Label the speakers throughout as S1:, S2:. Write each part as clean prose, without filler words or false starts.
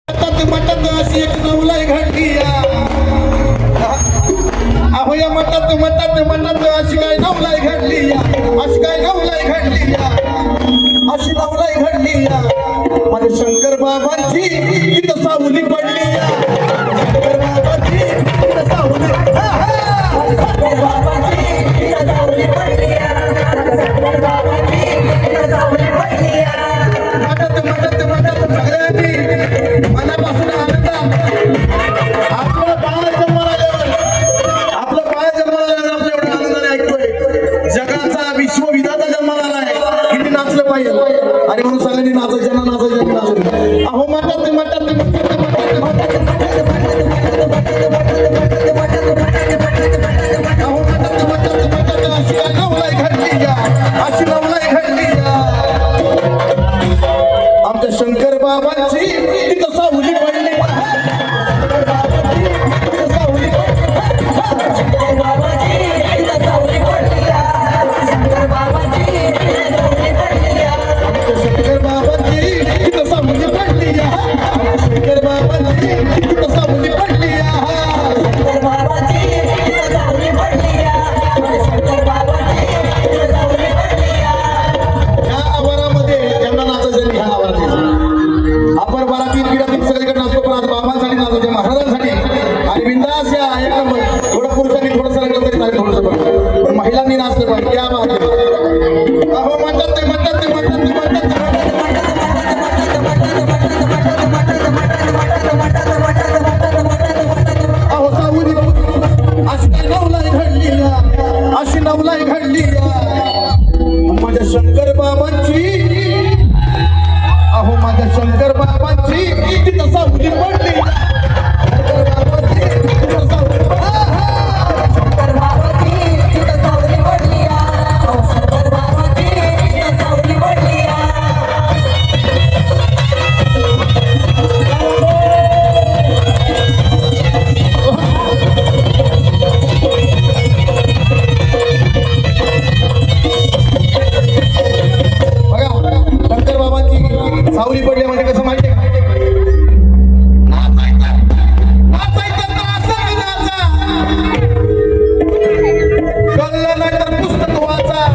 S1: मटात अशी एक नवलाई घडली अहो या मटात अशी काय नवलाई घडली अशी काय नवलाई घडली अशी नवलाई घडली माझ्या शंकर बाबांची तिथं सावली पडली शंकर बाबांची तिथं सावली शंकर बाबांची तिथं सावली पडली शंकर बाबांची तिथं सावली पडली मटात सगळ्यांनी मनापासून आनंद आपलं बाळ जन्माला आल्यावर आपलं एवढ्या आनंदाने ऐकतोय जगाचा विश्वविधाता जन्माला आलाय किती नाचलं पाहिजे आणि म्हणून सगळ्यांनी नाचायचं अहो अशी नवलाई घडली आमच्या शंकर बाबांची तिथं सावली पडली शंकर बाबांची तिथं सावली पडली शंकर बाबांची शंकर बाबांची तिथं सावली पडली शंकर बाबांची तिथं सावली पडली शंकर बाबांची तिथं सावली पडली शंकर बाबांची तिथं सावली पडली या आवारामध्ये ज्यांना नाचायचं ह्या आवारात आपण बारातीत बिरातीत सगळीकडे नाचतो पण आज बाबांसाठी नाचतो महाराजांसाठी आणि बिंदास या एक नंबर थोडं पुरुषांनी थोडंसं लागलं तरी चालेल थोडंसं पण महिलांनी नाचलं पाहिजे क्या बात आहे अहो म्हणतात अहो सावली अशी काय नवलाई घडली अशी नवलाई घडली माझ्या शंकर बाबांची अहो माझ्या शंकर बाबांची तिथं सावली पडली शंकर बाबांची तिथं सावली पडली शंकर बाबांची तिथं सावली पडली शंकर बाबांची सावली पडली म्हणजे कसं माहिती कळलं नाही तर पुस्तक वाचा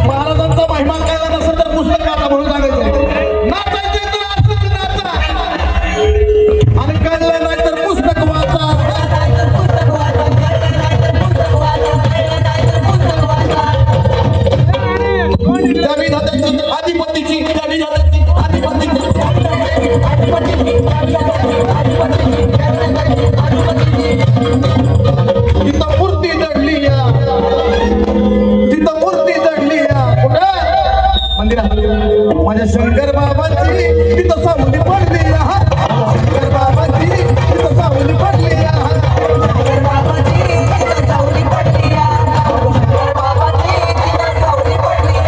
S1: महाराजांचा महिमा कळला नसेल तर पुस्तक वाचा म्हणून सांगायचं नाचायचं तर असंच नाचा आणि कळलं नाही तर पुस्तक वाचा आधिपतीची तिथं मूर्ती दडली कुठं मंदिरात माझ्या शंकर बाबांची तिथं सावली पडली शंकर बाबांची तिथं सावली पडली शंकर बाबांची तिथं सावली पडली शंकर बाबांची तिथं सावली पडली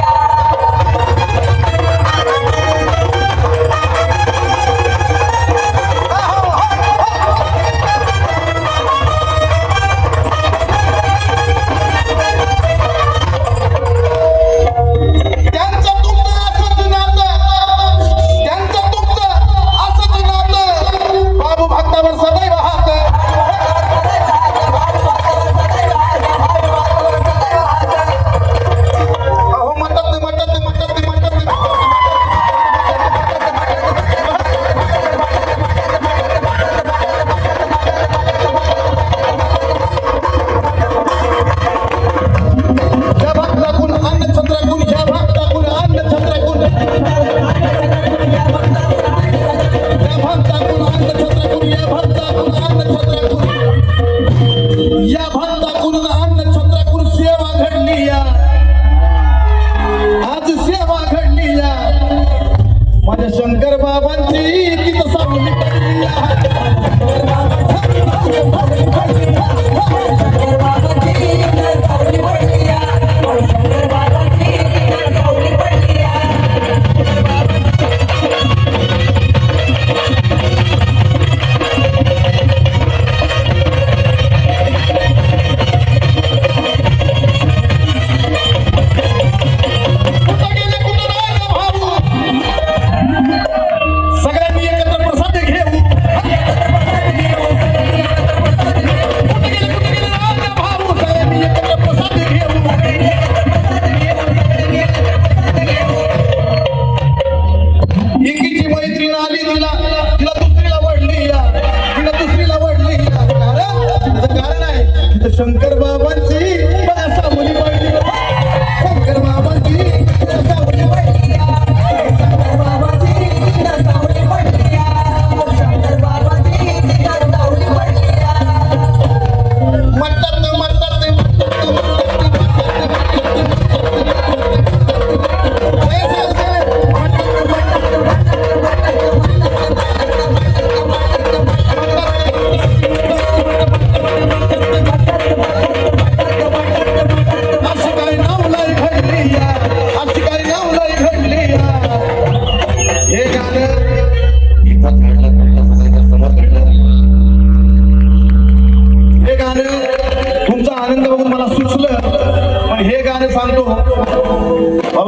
S1: सदैव हात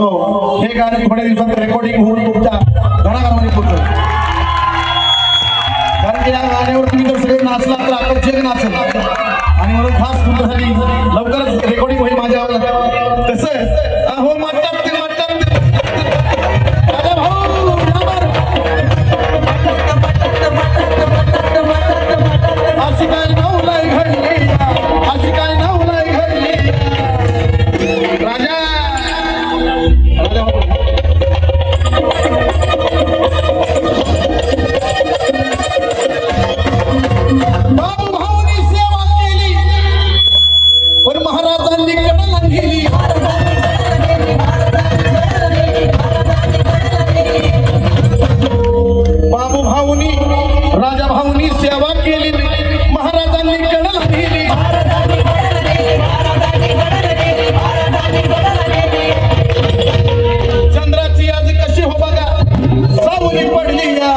S1: हो हे गाणं थोड्या दिवसात रेकॉर्डिंग होऊन तुमच्या घराघरामध्ये पोहोचेल. कारण की या गाण्यावर तुम्ही जर सगळे नाचला तर आपण जग नाचल आणि म्हणून खास तुमच्यासाठी लवकरच रेकॉर्डिंग होईल माझ्या. कसं अहो म्हणतात ते म्हणतात अरे भाऊ अशी काय नवलाई घडली अशी काय नवलाई घडली राजा राजा बाबू भाऊनी सेवा केली पण महाराजांनी कडला गेली. बाबू भाऊनी राजा भाऊनी सेवा केली महाराजांनी कडला गेली. चंद्राची आज कशी हो बघा सावली पडली या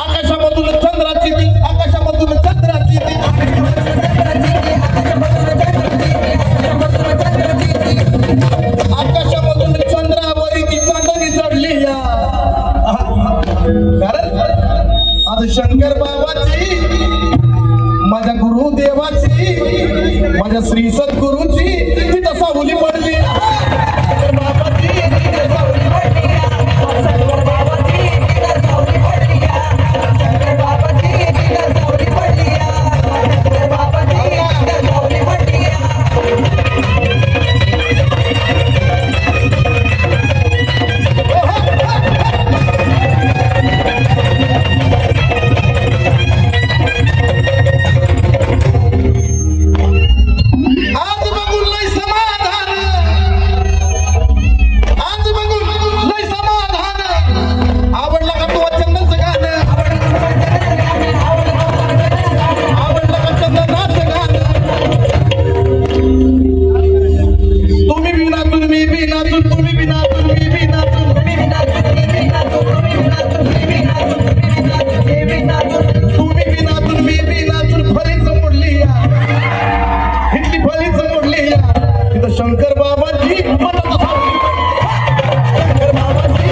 S1: आकाशामधून चंद्राची ती आकाशामधून चंद्राची ती आकाशामधून चंद्रावरी ती चांदणी चढली या. कारण आज शंकर बाबाची माझ्या गुरुदेवाची माझ्या श्री सद्गुरूची तिथं सावली पडली. आज बघून लय समाधान आज बघून लय समाधान आवडलं का तू चंदनचं गाणं आवडलं का चंदनाचं गाणं तुम्ही बी नाचून मी बी नाचून तुम्ही बी नाचून मी बी नाचून तुम्ही बी नाचून मी बी नाचून फळीच मोडली या इथली फळीच मोडली या तिथं शंकर बाबांची शंकर बाबांची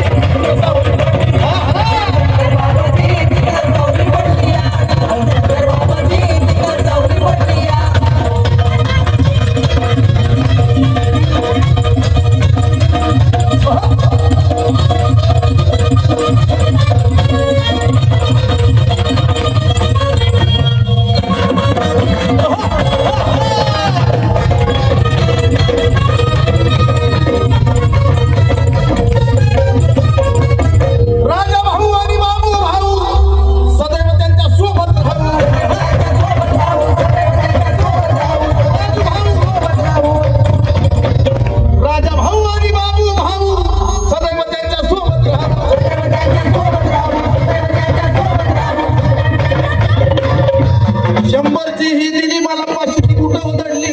S1: राजा भाऊ आणि बाबू भाऊ सदैव त्यांच्या सोबत राहू. राजा भाऊ आणि बाबू भाऊ सदैव त्यांच्या सोबत राहू. शंभरची ही दिली मला 500ची कुठं उधळली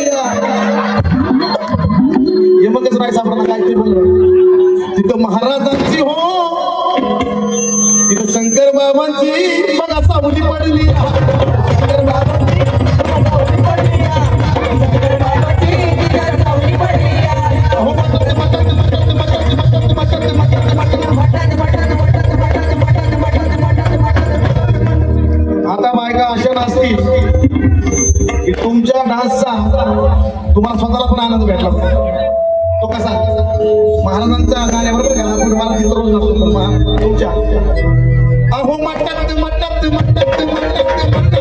S1: हे मगच राय साहेबांना काय ते बोललं तिथं महाराजांची हो तिथं शंकर बाबांची बघा सावली पडली. शंकर बाबांची सावली पडली. अहो, आता बायका अशा नसतील की तुमच्या डान्सचा तुम्हाला स्वतःला पण आनंद भेटला तो कसा महाराजांच्या गाण्याबरोबर घाला पण मला तिथं रोज नसतो पण तुमच्या अहो मटक मटक मटक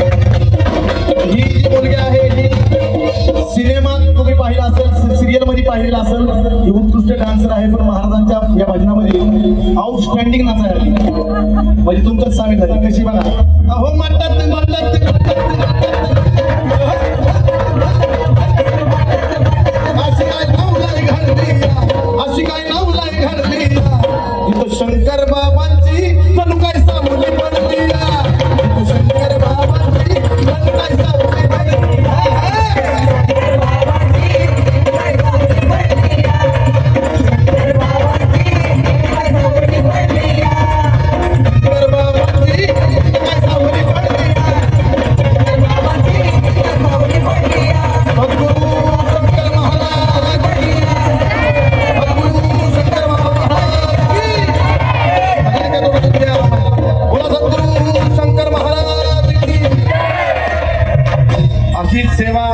S1: ही जी मुलगी आहे ही सिनेमात तुम्ही पाहिला असेल सिरियल मध्ये पाहिलेला असेल ही उत्कृष्ट डान्सर आहे पण महाराजांच्या या भजनामध्ये आउटस्टँडिंग नाचायला म्हणजे तुमच्याच सामील झाली कशी बघा अहो म्हणतात